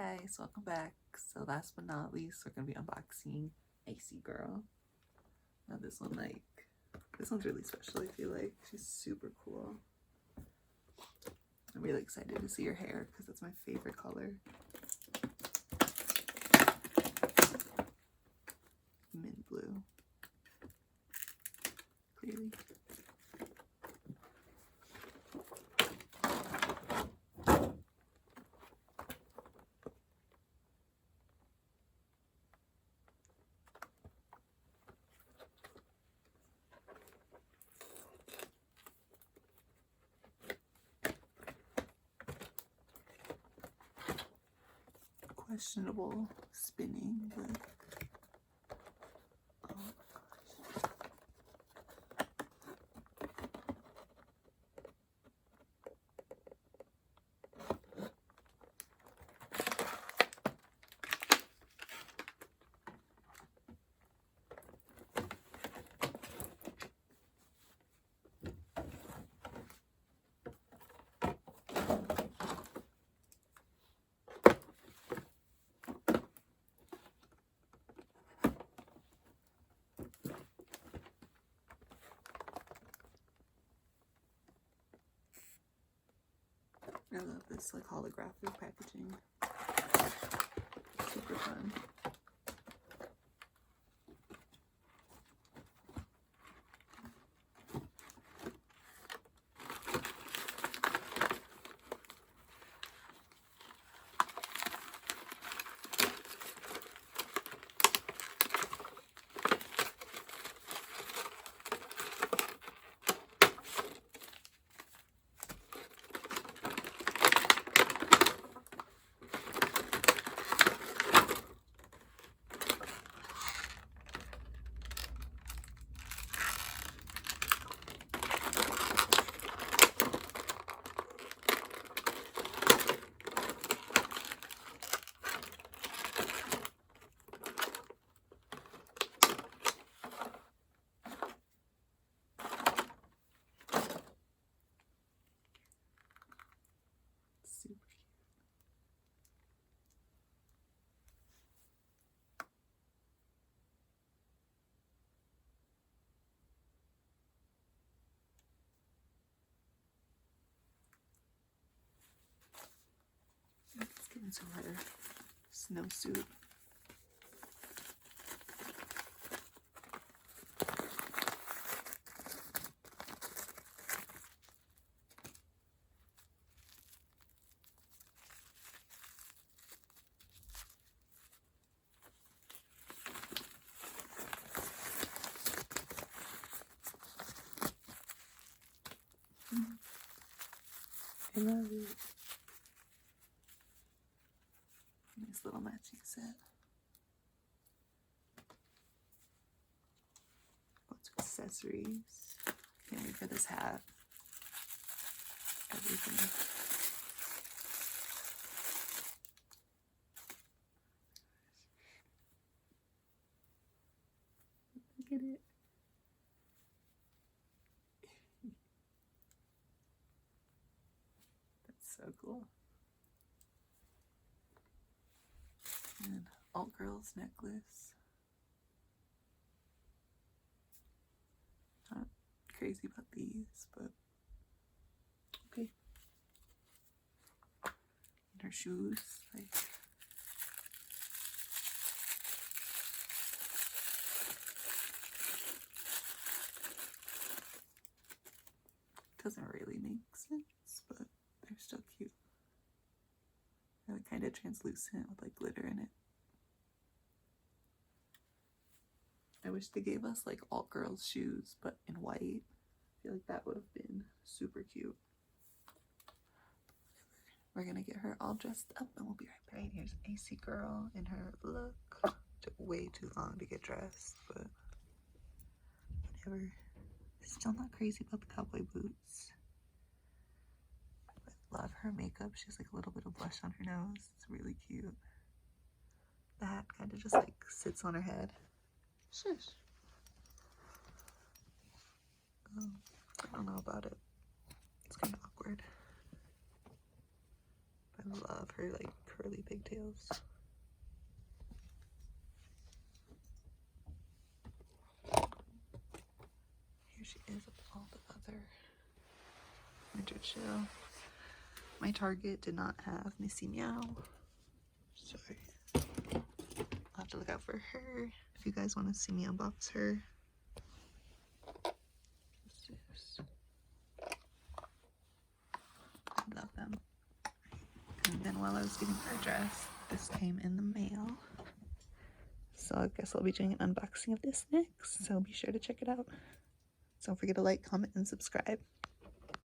Guys, welcome back. So last but not least, we're gonna be unboxing Icy Gurl. Now this one's really special. I feel like she's super cool. I'm really excited to see her hair because it's my favorite color. Mint blue. Clearly. Questionable spinning, but oh my gosh. I love this like holographic packaging. Super fun. Super cute. Let's get into her snowsuit. I love it. Nice little matching set. Lots of accessories. Can't wait for this hat. Everything. Look at it. That's so cool. And Alt Girl's necklace. Not crazy about these, but okay. And her shoes, like doesn't really make sense, but they're still cute. They're like kind of translucent with like glitter in it. I wish they gave us like Alt Girl's shoes, but in white. I feel like that would have been super cute. We're gonna get her all dressed up and we'll be right back. Right, here's Icy Gurl in her look. Took way too long to get dressed, but whatever. Still not crazy about the cowboy boots. But love her makeup. She has like a little bit of blush on her nose. It's really cute. The hat kind of just like sits on her head. Shush. I don't know about it. It's kind of awkward. I love her like curly pigtails. Here she is with all the other winter chill. My Target did not have Missy Meow, so I'll have to look out for her. If you guys want to see me unbox her, I love them. And then while I was getting her dress, this came in the mail. So I guess I'll be doing an unboxing of this next. So be sure to check it out. Don't forget to like, comment, and subscribe.